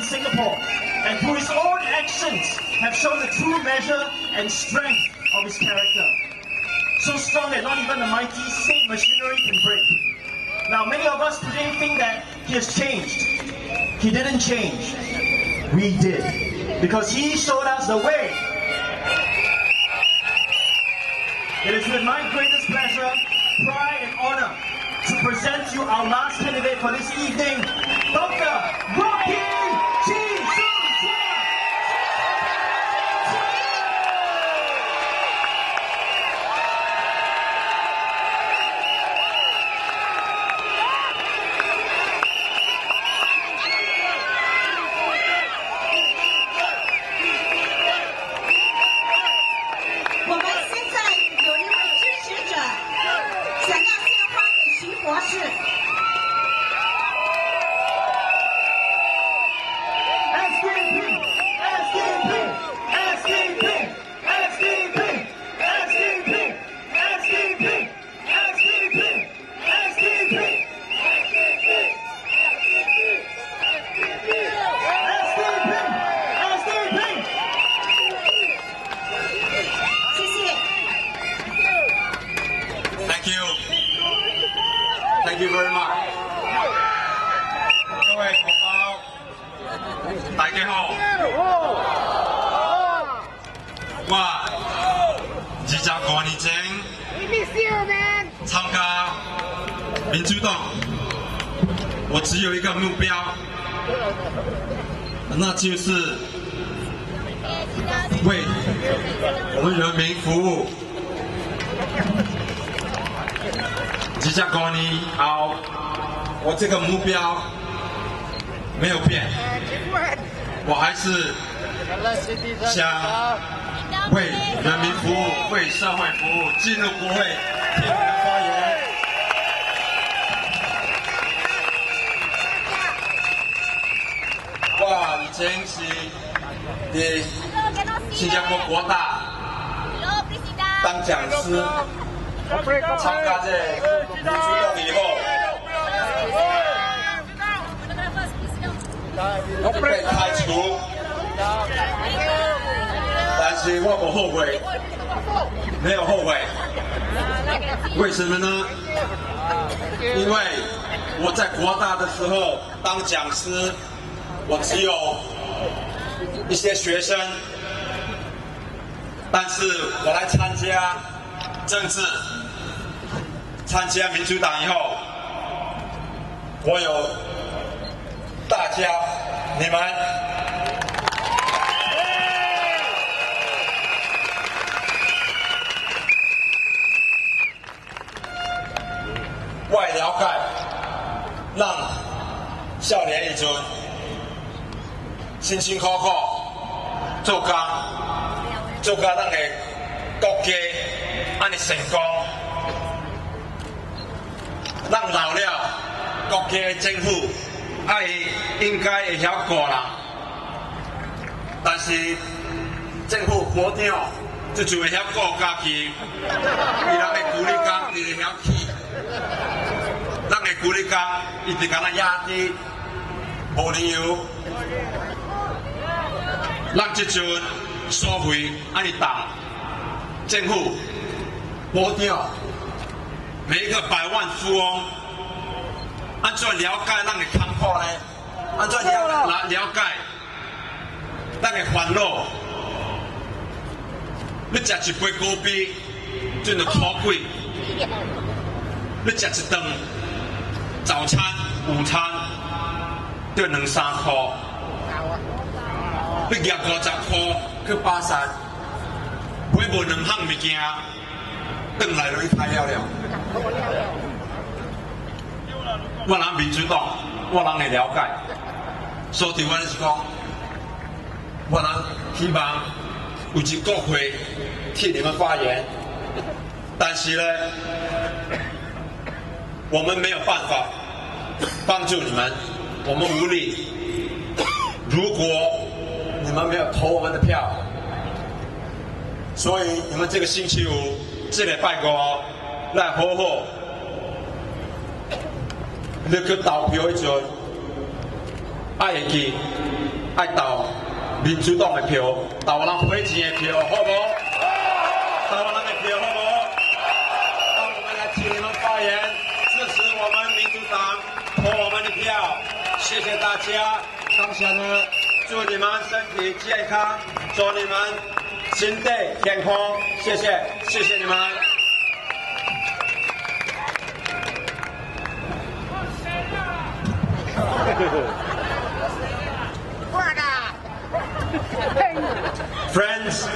in Singapore, and through his own actions have shown the true measure and strength of his character. So strong that not even the mighty state machinery can break. Now, many of us today think that he has changed. He didn't change. We did. Because he showed us the way. It is with my greatest pleasure, pride and honor to present you our last candidate for this evening, Dr. Chee. Thank you very much. 各位同胞，大家好。我25年前参加民主党，我只有一个目标，那就是为我们人民服务。 25年后，我这个目标没有变，我还是想为人民服务，为社会服务，进入国会听你们发言。我以前是在新加坡国大当讲师。 参加这民主党以后，被开除，但是我不后悔，没有后悔。为什么呢？因为我在国大的时候当讲师，我只有一些学生，但是我来参加政治。 参加民主党以后，我有大家你们，我的了解，让少年时阵辛辛苦苦做工，做到咱的国家安尼成功。 咱老了，国家的政府爱应该会晓顾人，但是政府部长就会晓顾家己，伊人的鼓励工就会晓起，咱的鼓励工一直甲咱压低，无理由，咱这阵收费安尼重，政府部长。 每一个百万富翁，按照了解咱的坎坷呢？按照了解咱的烦恼，你食一杯咖啡，就要土贵；你食一顿早餐、午餐，就2、3块；你拿50块去巴山，买无2项物件，转来就去开了了。 我人民主党，我人会了解，所以我是讲，我人希望有一个会替你们发言，但是呢，我们没有办法帮助你们，我们无力。如果你们没有投我们的票，所以你们这个星期五、这礼拜5。 来好好，你去投票迄阵，爱会记，爱投民主党的票，投人花钱的票，好不好？投人的票，好不好？让我们来听你们发言，支持我们民主党，投我们的票。谢谢大家，当下呢，祝你们身体健康，祝你们心地健康，谢谢，谢谢你们。Friends,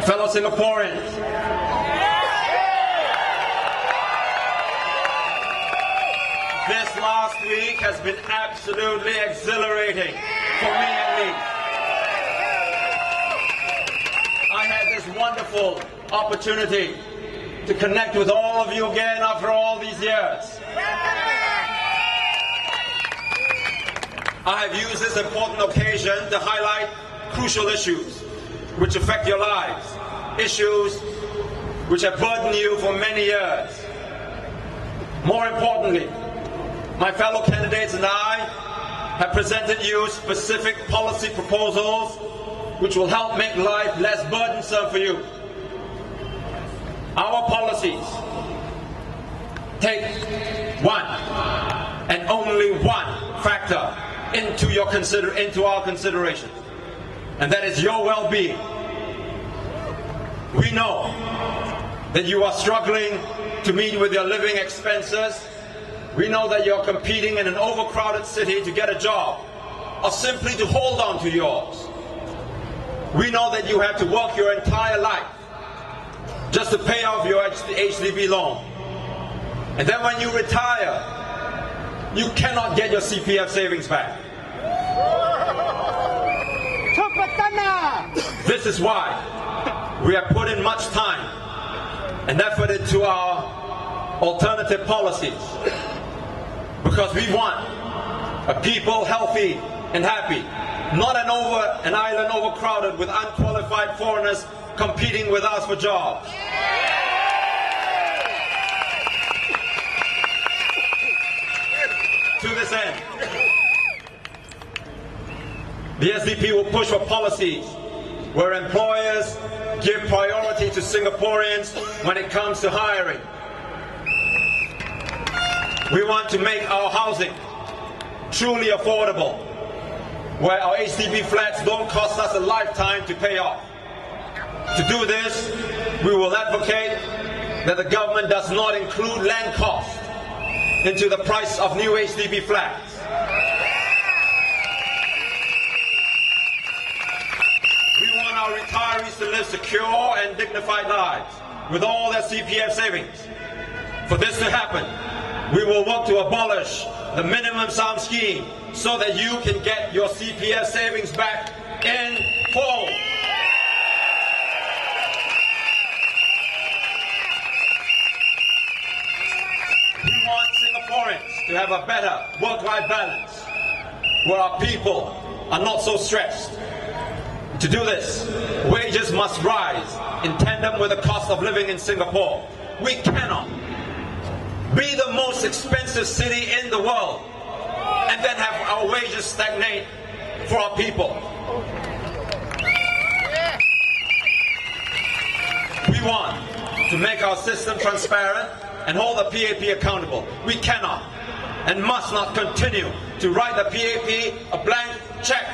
fellow Singaporeans, this last week has been absolutely exhilarating for me at least. I had this wonderful opportunity to connect with all of you again after all these years. I have used this important occasion to highlight crucial issues which affect your lives, issues which have burdened you for many years. More importantly, my fellow candidates and I have presented you specific policy proposals which will help make life less burdensome for you. Our policies take one and only one factor into our consideration, and that is your well-being. We know that you are struggling to meet with your living expenses. We know that you're competing in an overcrowded city to get a job or simply to hold on to yours. We know that you have to work your entire life just to pay off your HDB loan. And then when you retire, you cannot get your CPF savings back. This is why we have put in much time and effort into our alternative policies, because we want a people healthy and happy, not an island overcrowded with unqualified foreigners competing with us for jobs. To this end, the SDP will push for policies where employers give priority to Singaporeans when it comes to hiring. We want to make our housing truly affordable, where our HDB flats don't cost us a lifetime to pay off. To do this, we will advocate that the government does not include land costs into the price of new HDB flats. We want our retirees to live secure and dignified lives with all their CPF savings. For this to happen, we will work to abolish the minimum sum scheme so that you can get your CPF savings back in full. We want Singaporeans to have a better work-life balance, where our people are not so stressed. To do this, wages must rise in tandem with the cost of living in Singapore. We cannot be the most expensive city in the world and then have our wages stagnate for our people. We want to make our system transparent and hold the PAP accountable. We cannot and must not continue to write the PAP a blank check.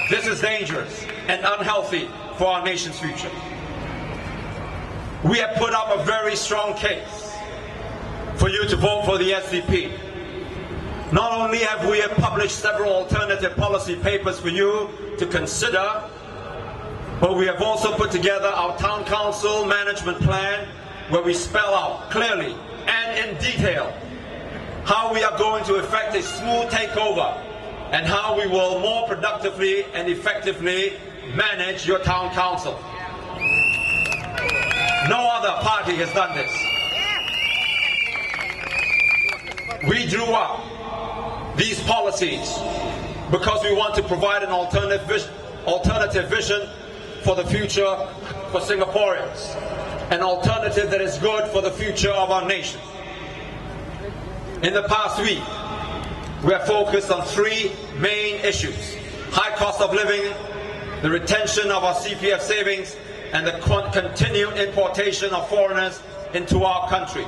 This is dangerous and unhealthy for our nation's future. We have put up a very strong case for you to vote for the SDP. Not only have we published several alternative policy papers for you to consider, but we have also put together our town council management plan, where we spell out clearly and in detail how we are going to effect a smooth takeover and how we will more productively and effectively manage your town council. No other party has done this. We drew up these policies because we want to provide an alternative vision for the future for Singaporeans, an alternative that is good for the future of our nation. In the past week, we have focused on three main issues: high cost of living, the retention of our CPF savings, and the continued importation of foreigners into our country.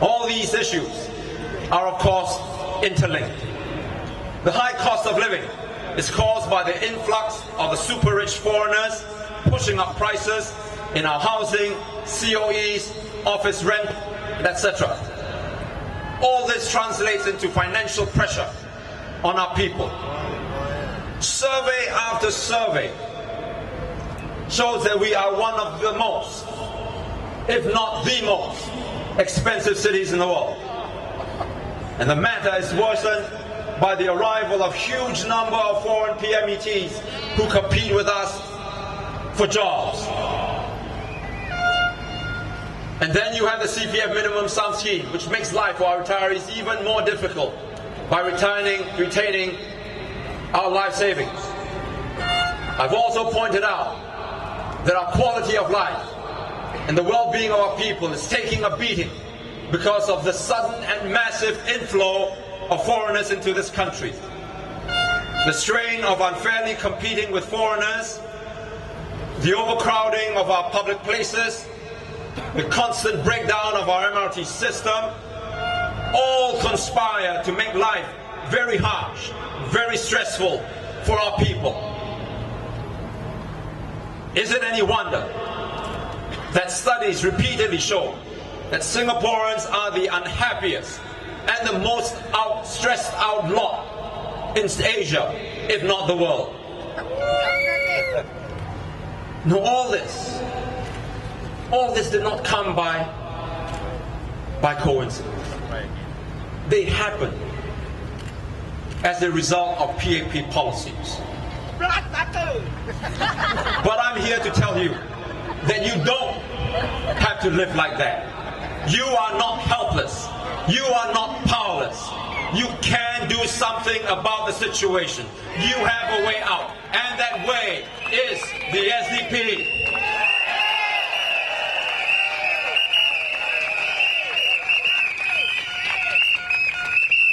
All these issues are, of course, interlinked. The high cost of living is caused by the influx of the super-rich foreigners pushing up prices in our housing, COEs, office rent, etc. All this translates into financial pressure on our people. Survey after survey shows that we are one of the most, if not the most, expensive cities in the world. And the matter is worsened by the arrival of huge number of foreign PMETs who compete with us for jobs. And then you have the CPF minimum sum scheme, which makes life for our retirees even more difficult by retaining our life savings. I've also pointed out that our quality of life and the well-being of our people is taking a beating because of the sudden and massive inflow of foreigners into this country. The strain of unfairly competing with foreigners, the overcrowding of our public places, the constant breakdown of our MRT system, all conspire to make life very harsh, very stressful for our people. Is it any wonder that studies repeatedly show that Singaporeans are the unhappiest and the most stressed out lot in Asia, if not the world? No, all this did not come by coincidence. They happened as a result of PAP policies. But I'm here to tell you that you don't have to live like that. You are not helpless. You are not powerless. You can do something about the situation. You have a way out, and that way is the SDP.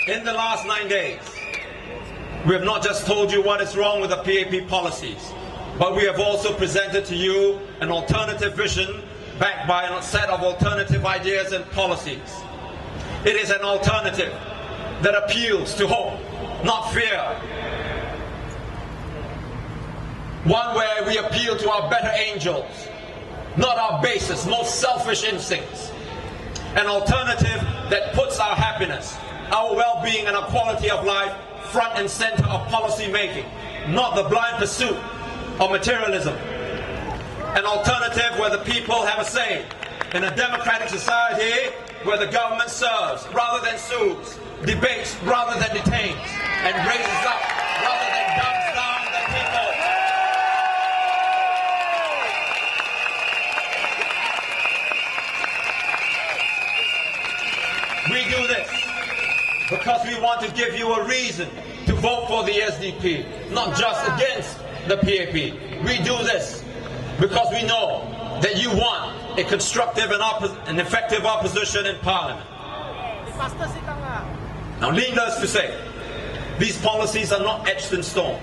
In the last 9 days, we have not just told you what is wrong with the PAP policies, but we have also presented to you an alternative vision backed by a set of alternative ideas and policies. It is an alternative that appeals to hope, not fear. One where we appeal to our better angels, not our basest, most selfish instincts. An alternative that puts our happiness, our well-being and our quality of life front and center of policy making, not the blind pursuit of materialism. An alternative where the people have a say in a democratic society where the government serves rather than sues, debates rather than detains, and raises up rather than dumps down the people. We do this because we want to give you a reason to vote for the SDP, not just against the PAP. We do this because we know that you want a constructive and effective opposition in Parliament. Now, needless to say, these policies are not etched in stone,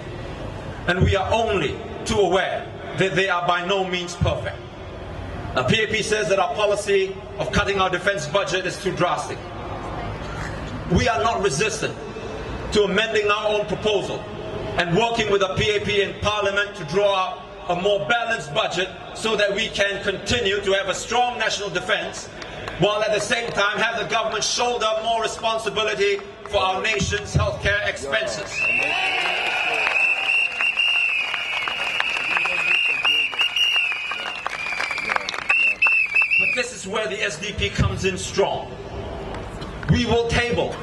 and we are only too aware that they are by no means perfect. Now, PAP says that our policy of cutting our defense budget is too drastic. We are not resistant to amending our own proposal and working with the PAP in Parliament to draw up a more balanced budget so that we can continue to have a strong national defense while at the same time have the government shoulder more responsibility for our nation's healthcare expenses. But this is where the SDP comes in strong. We will table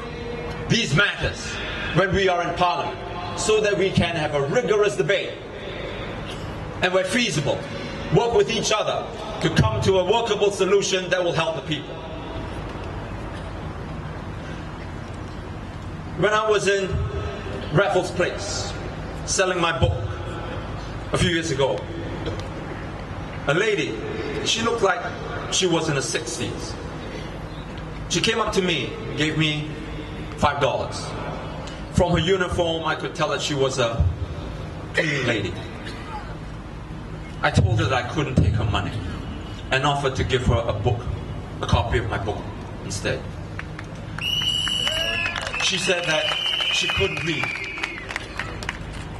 these matters when we are in Parliament so that we can have a rigorous debate and, where feasible, work with each other to come to a workable solution that will help the people. When I was in Raffles Place selling my book a few years ago, a lady, she looked like she was in her 60s. She came up to me, gave me $5. From her uniform, I could tell that she was a cleaning lady. I told her that I couldn't take her money and offered to give her a book, a copy of my book instead. She said that she couldn't read.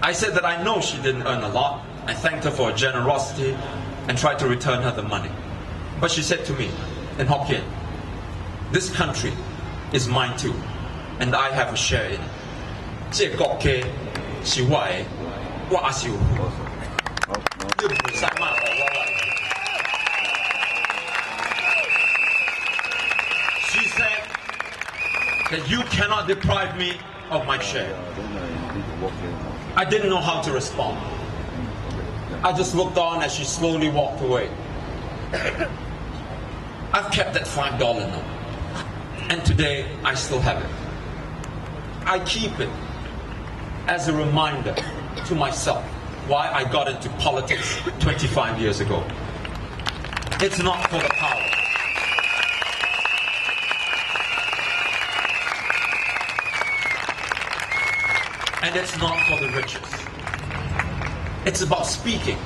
I said that I know she didn't earn a lot. I thanked her for her generosity and tried to return her the money. But she said to me in Hokkien, "This country is mine too, and I have a share in it. 这个国家是我的，我也是有份。你唔使骂我喂。" She said that you cannot deprive me of my share. I didn't know how to respond. I just looked on as she slowly walked away. I've kept that $5 note, and today I still have it. I keep it as a reminder to myself why I got into politics 25 years ago. It's not for the power. And it's not for the riches. It's about speaking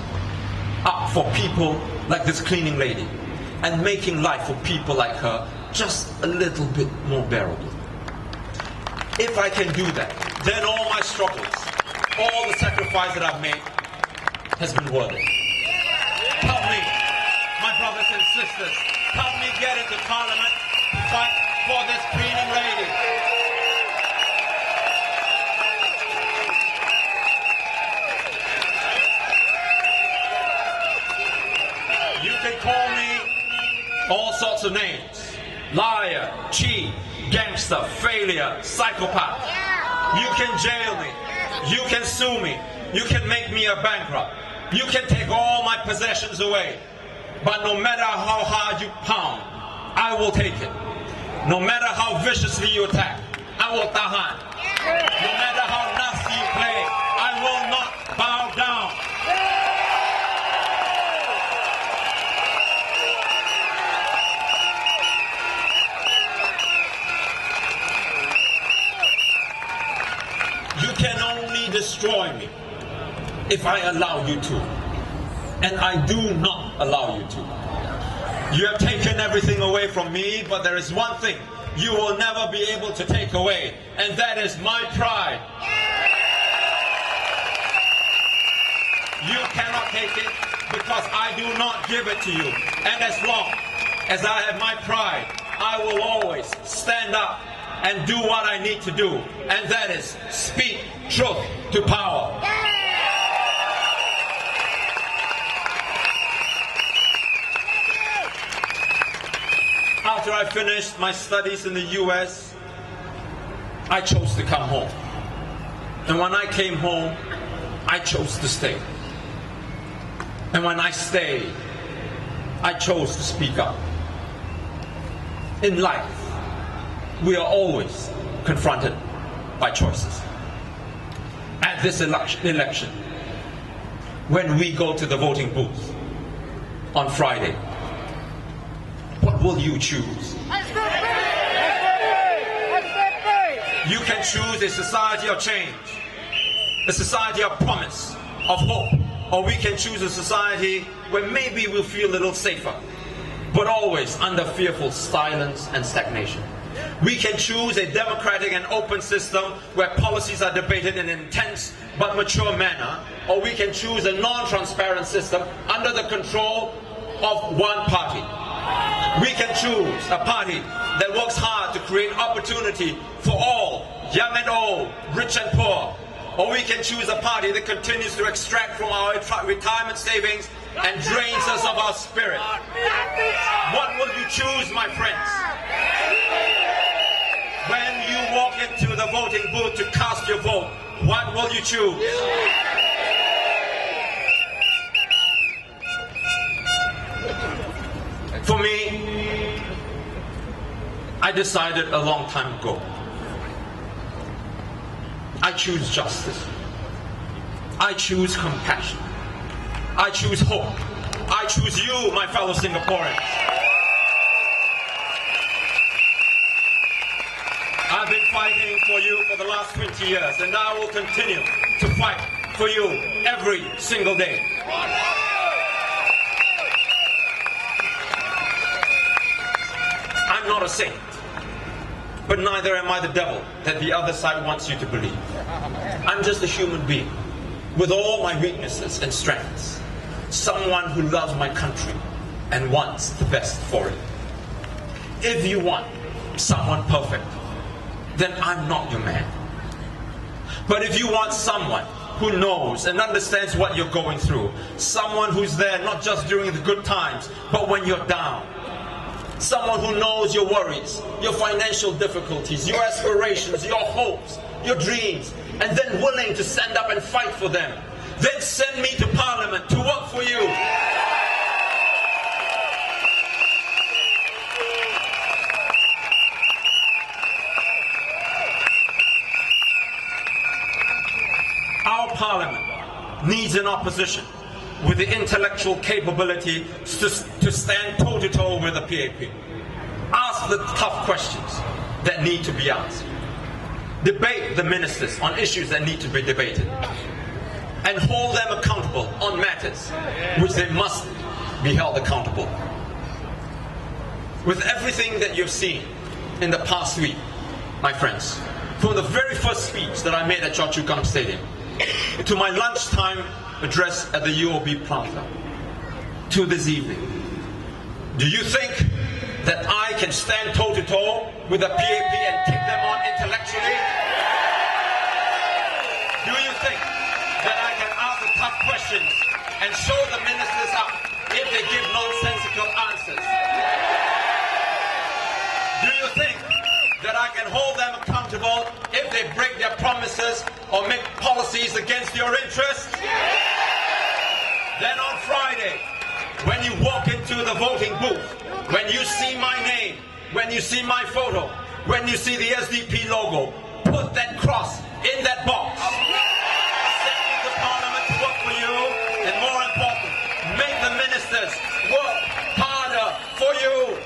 up for people like this cleaning lady and making life for people like her just a little bit more bearable. If I can do that, then all my struggles, all the sacrifice that I've made has been worth it. Help me, my brothers and sisters, help me get into Parliament to fight for this cleaning lady. You can call me all sorts of names: liar, Chee, gangster, failure, psychopath. You can jail me. You can sue me. You can make me a bankrupt. You can take all my possessions away. But no matter how hard you pound, I will take it. No matter how viciously you attack, I will tahan. No matter how nasty you play, I will not bow down. You can only destroy me if I allow you to. And I do not allow you to. You have taken everything away from me, but there is one thing you will never be able to take away, and that is my pride. You cannot take it because I do not give it to you. And as long as I have my pride, I will always stand up and do what I need to do, and that is speak truth to power. After I finished my studies in the US, I chose to come home. And when I came home, I chose to stay. And when I stayed, I chose to speak up. In life, we are always confronted by choices. At this election, when we go to the voting booth on Friday, what will you choose? You can choose a society of change, a society of promise, of hope, or we can choose a society where maybe we'll feel a little safer, but always under fearful silence and stagnation. We can choose a democratic and open system where policies are debated in an intense but mature manner, or we can choose a non-transparent system under the control of one party. We can choose a party that works hard to create opportunity for all, young and old, rich and poor. Or we can choose a party that continues to extract from our retirement savings and drains us of our spirit. What will you choose, my friends? When you walk into the voting booth to cast your vote, what will you choose? For me, I decided a long time ago. I choose justice. I choose compassion. I choose hope. I choose you, my fellow Singaporeans. fighting for you for the last 20 years, and I will continue to fight for you every single day. I'm not a saint, but neither am I the devil that the other side wants you to believe. I'm just a human being with all my weaknesses and strengths. Someone who loves my country and wants the best for it. If you want someone perfect, then I'm not your man. But if you want someone who knows and understands what you're going through, someone who's there not just during the good times, but when you're down, someone who knows your worries, your financial difficulties, your aspirations, your hopes, your dreams, and then willing to stand up and fight for them, then send me to Parliament to work for you. Our Parliament needs an opposition with the intellectual capability to stand toe-to-toe with the PAP. Ask the tough questions that need to be asked. Debate the ministers on issues that need to be debated. And hold them accountable on matters which they must be held accountable. With everything that you've seen in the past week, my friends, from the very first speech that I made at Choa Chu Kang Stadium, to my lunchtime address at the UOB Plaza, to this evening, do you think that I can stand toe-to-toe with the PAP and take them on intellectually? Do you think that I can ask the tough questions and show the ministers up if they give nonsensical answers? Do you think that I can hold them accountable if they break their promises or make policies against your interests? Then on Friday, when you walk into the voting booth, when you see my name, when you see my photo, when you see the SDP logo, put that cross in that box. Send me to Parliament to work for you, and more important, make the ministers work harder for you.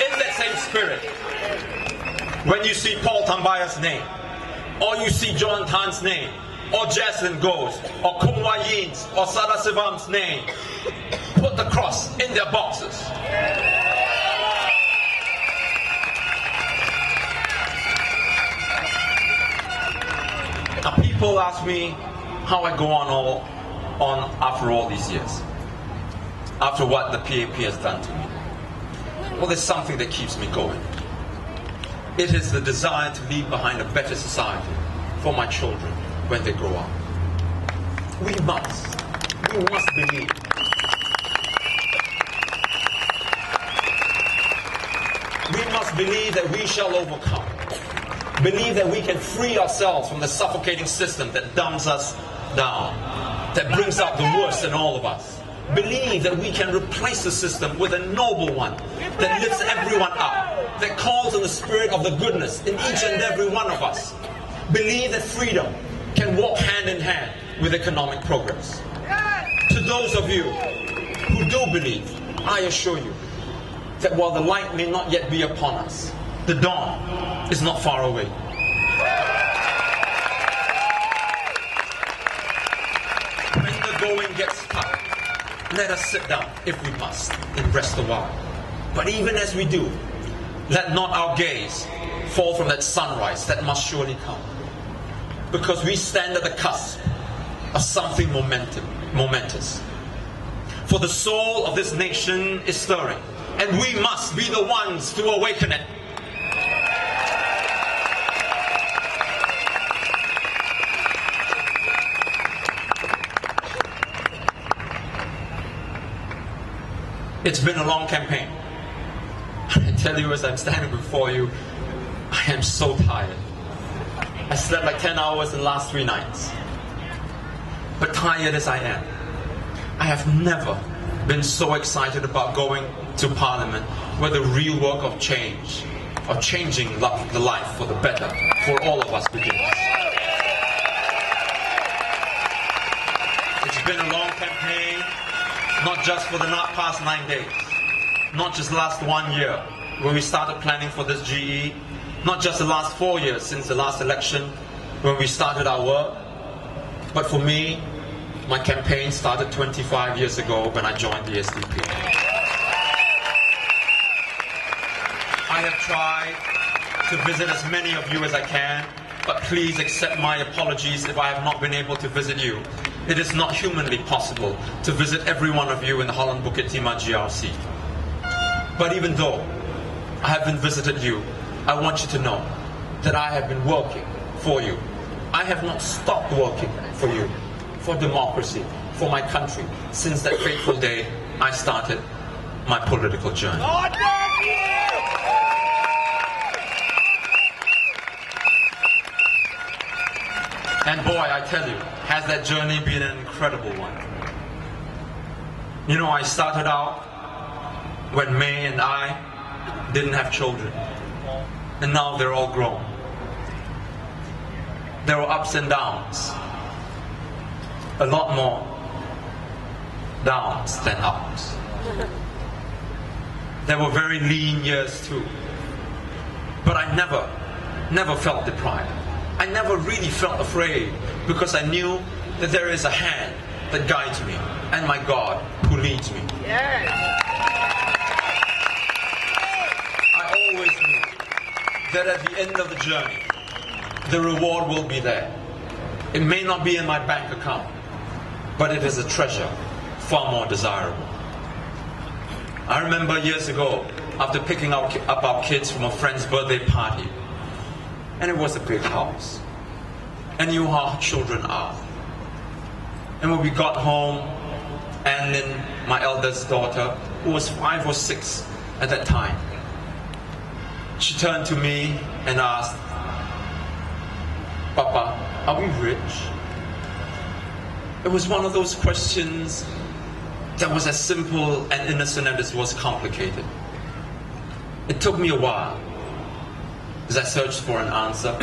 In that same spirit, when you see Paul Tambaya's name, or you see John Tan's name, or Jaslyn Go's, or Kung Wai Yin's, or Sada Sivam's name, put the cross in their boxes. Now people ask me how I go on after all these years, after what the PAP has done to me. Well, there's something that keeps me going. It is the desire to leave behind a better society for my children when they grow up. We must believe. We must believe that we shall overcome. Believe that we can free ourselves from the suffocating system that dumbs us down, that brings out the worst in all of us. Believe that we can replace the system with a noble one that lifts everyone up, that calls on the spirit of the goodness in each and every one of us. Believe that freedom can walk hand in hand with economic progress. To those of you who do believe, I assure you that while the light may not yet be upon us, the dawn is not far away. When the going gets tough, let us sit down, if we must, and rest a while. But even as we do, let not our gaze fall from that sunrise that must surely come. Because we stand at the cusp of something momentous. For the soul of this nation is stirring, and we must be the ones to awaken it. It's been a long campaign. I tell you, as I'm standing before you, I am so tired. I slept like 10 hours in the last 3 nights. But tired as I am, I have never been so excited about going to Parliament where the real work of change, of changing the life for the better, for all of us begins. It's been a long campaign, not just for the past 9 days, not just last 1 year when we started planning for this GE, not just the last 4 years since the last election when we started our work, but for me, my campaign started 25 years ago when I joined the SDP. I have tried to visit as many of you as I can, but please accept my apologies if I have not been able to visit you. It is not humanly possible to visit every one of you in the Holland Bukit Timah GRC. But even though I haven't visited you, I want you to know that I have been working for you. I have not stopped working for you, for democracy, for my country, since that fateful day I started my political journey. And boy, I tell you, has that journey been an incredible one. You know, I started out when May and I didn't have children. And now they're all grown. There were ups and downs. A lot more downs than ups. There were very lean years too. But I never felt deprived. I never really felt afraid because I knew that there is a hand that guides me and my God who leads me. Yes. I always knew that at the end of the journey, the reward will be there. It may not be in my bank account, but it is a treasure far more desirable. I remember years ago, after picking up our kids from a friend's birthday party, and it was a big house. And you know how children are. And when we got home, Anlin, my eldest daughter, who was 5 or 6 at that time, she turned to me and asked, "Papa, are we rich?" It was one of those questions that was as simple and innocent as it was complicated. It took me a while as I searched for an answer.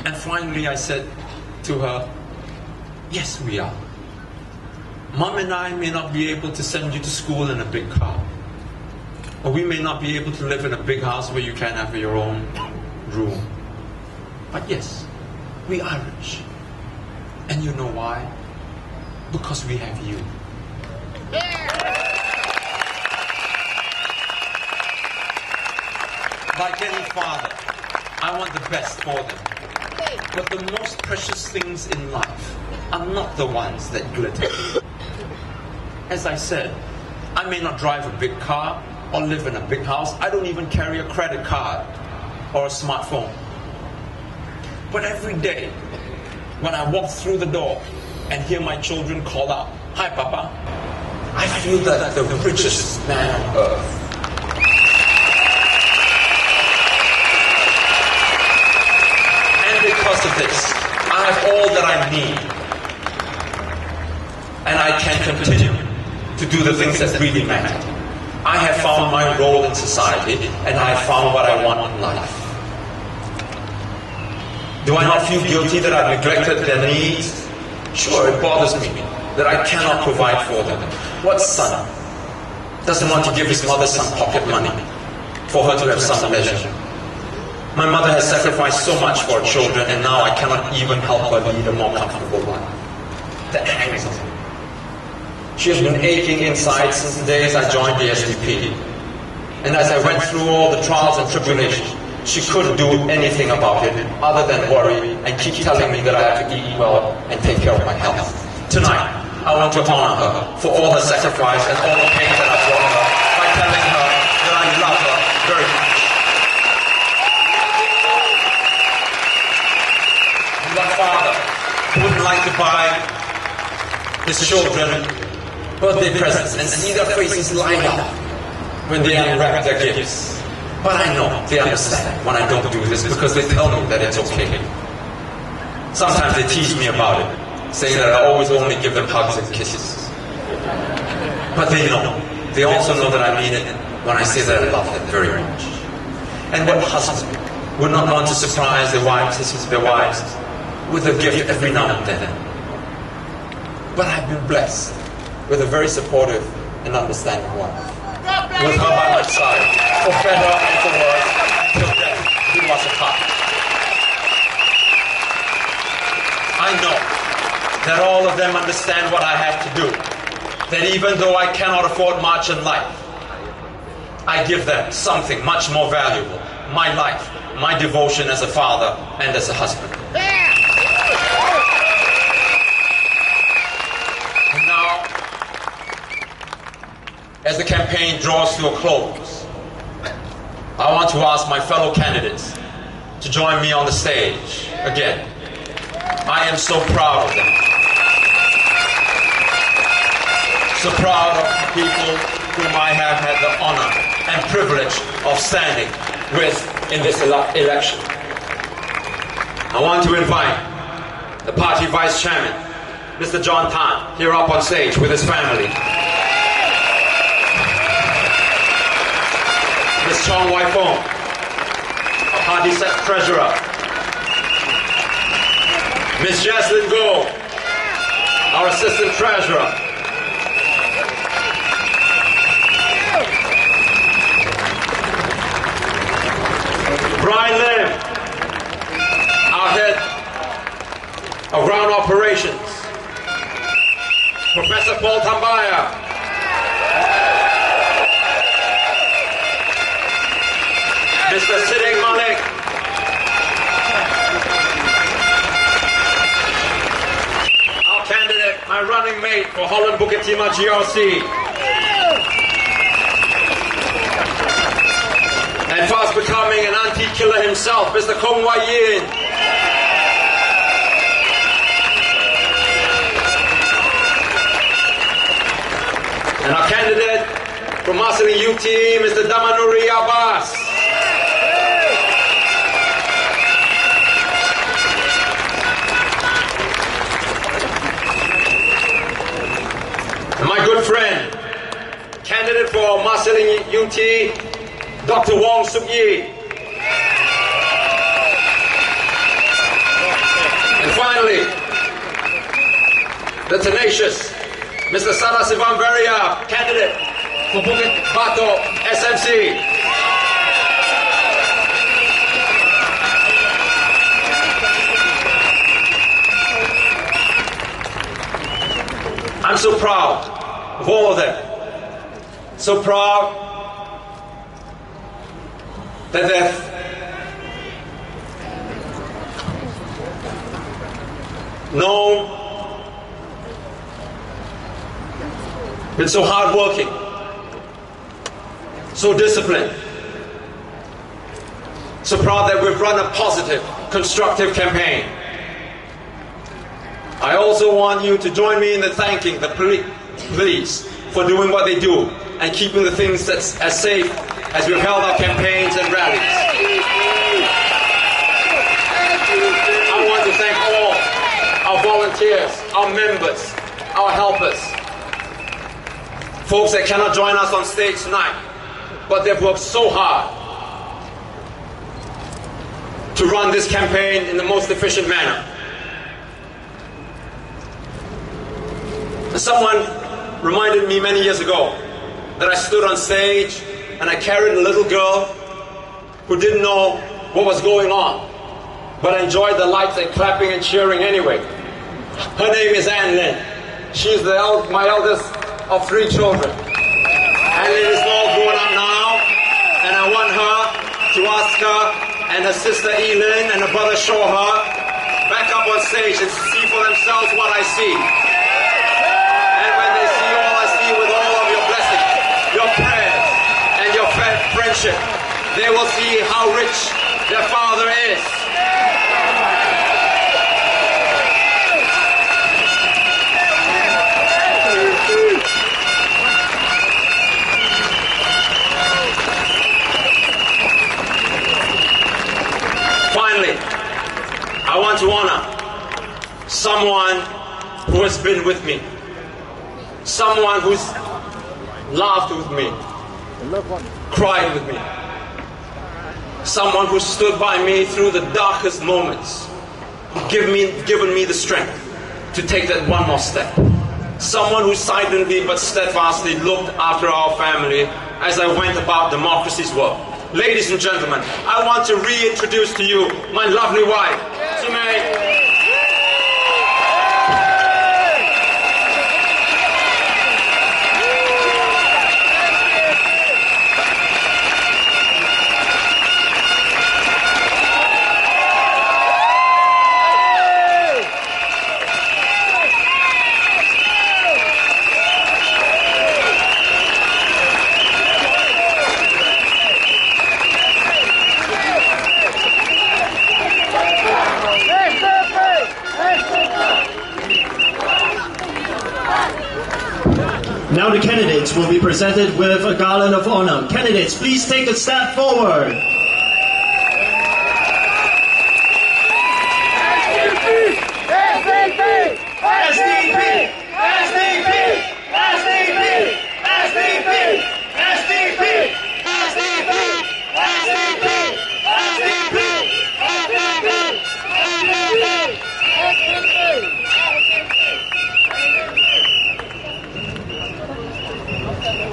And finally I said to her, "Yes, we are. Mom and I may not be able to send you to school in a big car. Or we may not be able to live in a big house where you can have your own room. But yes, we are rich. And you know why? Because we have you." Like any father, I want the best for them. But the most precious things in life are not the ones that glitter. As I said, I may not drive a big car or live in a big house. I don't even carry a credit card or a smartphone. But every day, when I walk through the door and hear my children call out, "Hi, Papa," I feel that the richest man on earth. Because of this, I have all that I need. And I can continue to do the things that really matter. I have found my role in society, and I have found what I want in life. Do I not feel guilty that I've neglected their needs? Sure, it bothers me that I cannot provide for them. What son doesn't want to give his mother some pocket money for her to have some leisure? My mother has sacrificed so much for her children, and now I cannot even help her lead a more comfortable one. That hangs on me. She has been aching inside since the days I joined the SDP. And as I went through all the trials and tribulations, she couldn't do anything about it other than worry and keep telling me that I have to eat well and take care of my health. Tonight, I want to honor her for all her sacrifice and all the pain that I've brought her by telling her that I love her very much. What father wouldn't like to buy his children birthday presents and see their faces light up when they unwrap their gifts? But I know they understand when I don't do this because they tell me that it's okay. Sometimes they tease me about it, saying that I always only give them hugs and kisses. But they know. They also know that I mean it when I say that I love them very much. And what husband would not want to surprise their wives with a gift every now and then? But I've been blessed with a very supportive and understanding wife. with her by my side, for better and for worse, till death do us apart. I know that all of them understand what I have to do, that even though I cannot afford much in life, I give them something much more valuable, my life, my devotion as a father and as a husband. And now, as the campaign draws to a close, I want to ask my fellow candidates to join me on the stage again. I am so proud of them. So proud of the people whom I have had the honor and privilege of standing with in this election. I want to invite the party vice chairman, Mr. John Tan, here up on stage with his family. Ms. Chong Wai Fong, our party treasurer. Ms. Jaslyn Goh, our assistant treasurer. Brian Lim, our head of ground operations. Professor Paul Tambaya. Mr. Siddiq Malik. Our candidate, my running mate for Holland Bukitima GRC. And fast becoming an anti-killer himself, Mr. Kong Wai Yin. And our candidate from Marsiling UT, Mr. Damanuri Abbas. And my good friend, candidate for Marsiling UT, Dr. Wong Suk Yi. And finally, the tenacious Mr. Sada Sivan Veria, candidate for Bukit Batok SMC. I'm so proud of all of them. So proud that they've known, been so hardworking, so disciplined, so proud that we've run a positive, constructive campaign. I also want you to join me in the thanking the police for doing what they do and keeping the things that's as safe as we've held our campaigns and rallies. I want to thank all our volunteers, our members, our helpers, folks that cannot join us on stage tonight, but they've worked so hard to run this campaign in the most efficient manner. Someone reminded me many years ago that I stood on stage and I carried a little girl who didn't know what was going on, but enjoyed the lights and clapping and cheering anyway. Her name is Ann Lin. She's my eldest of 3 children. Ann Lin is all grown up now, and I want her to ask her and her sister Elin and her brother Shaw her back up on stage and see for themselves what I see. And when they see all I see with all of your blessings, your prayers, and your friendship, they will see how rich their father is. Finally, I want to honor someone who has been with me, someone who's laughed with me, cried with me, someone who stood by me through the darkest moments, who given me the strength to take that one more step. someone who silently but steadfastly looked after our family as I went about democracy's work. Ladies and gentlemen, I want to reintroduce to you my lovely wife, Chee. Now the candidates will be presented with a garland of honor. Candidates, please take a step forward.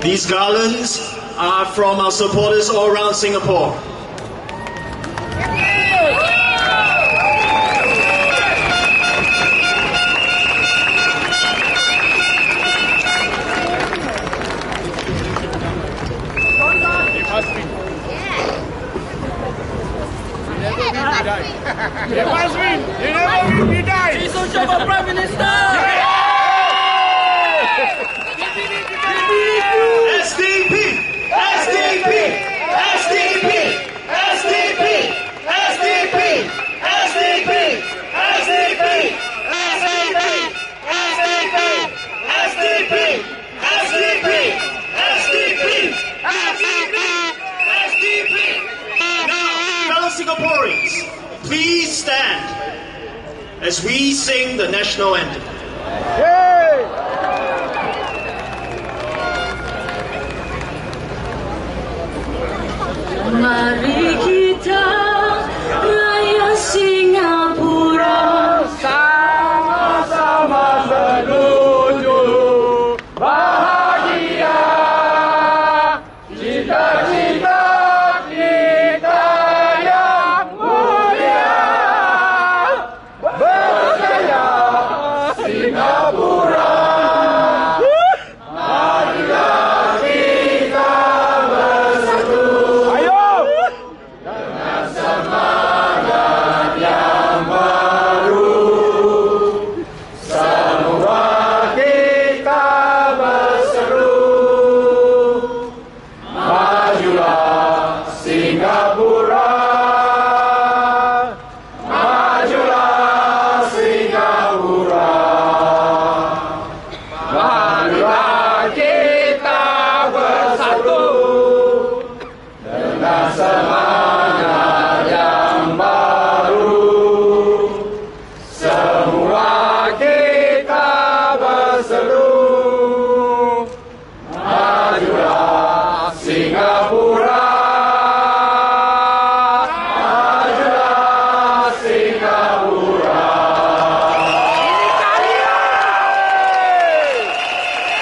These garlands are from our supporters all around Singapore. It must win! You never will be die! He's on job of Prime Minister! SDP! SDP! SDP! SDP! SDP! SDP! SDP! SDP! SDP! SDP! SDP! SDP! Now, fellow Singaporeans, please stand as we sing the national anthem. Mari kita raya Singapura, sama-sama menuju bahagia. Cita-cita kita yang mulia, berjaya Singapura. Marilah kita bersatu dengan semangat yang baru. Semua kita berseru, majulah Singapura, majulah Singapura, marilah kita bersatu dengan semangat yang baru. Semua kita berseru, majulah Singapura, majulah Singapura.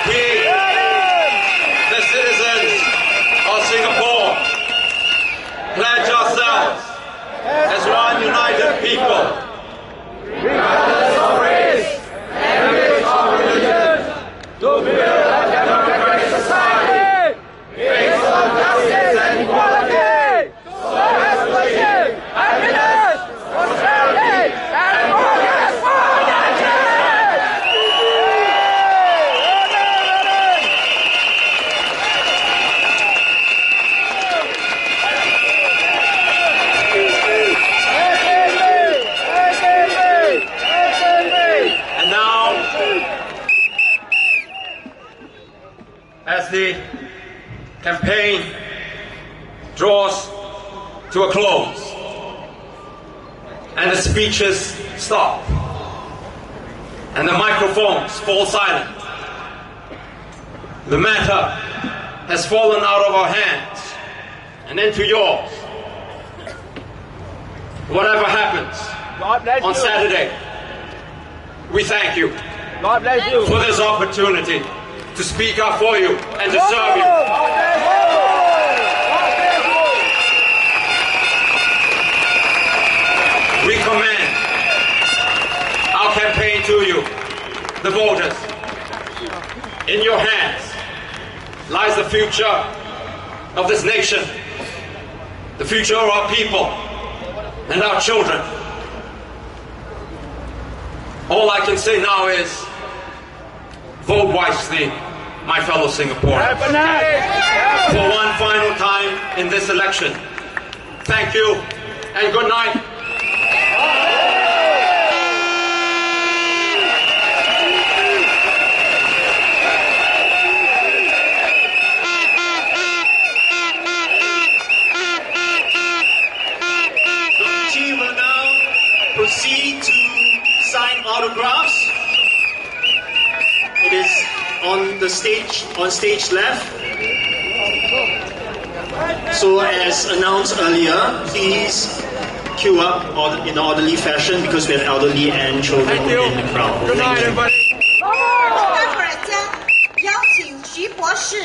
We, the citizens of Singapore, pledge ourselves as one united people Regardless of race, language, or religion, to build a democratic society based on justice and equality, so as to achieve happiness, prosperity, and progress for the nation. And now, as the campaign draws to a close and the speeches stop and the microphones fall silent, the matter has fallen out of our hands and into yours. Whatever happens on Saturday, we thank you. God bless you. for this opportunity to speak up for you and to serve you. We commend our campaign to you, the voters. In your hands lies the future of this nation, the future of our people and our children. All I can say now is vote wisely, my fellow Singaporeans. For one final time in this election, thank you and good night. Chee will now proceed to sign autographs. It is on stage left. So as announced earlier, please queue up in orderly fashion because we have elderly and children in the crowd. Good night, everybody. 待会儿将邀请徐博士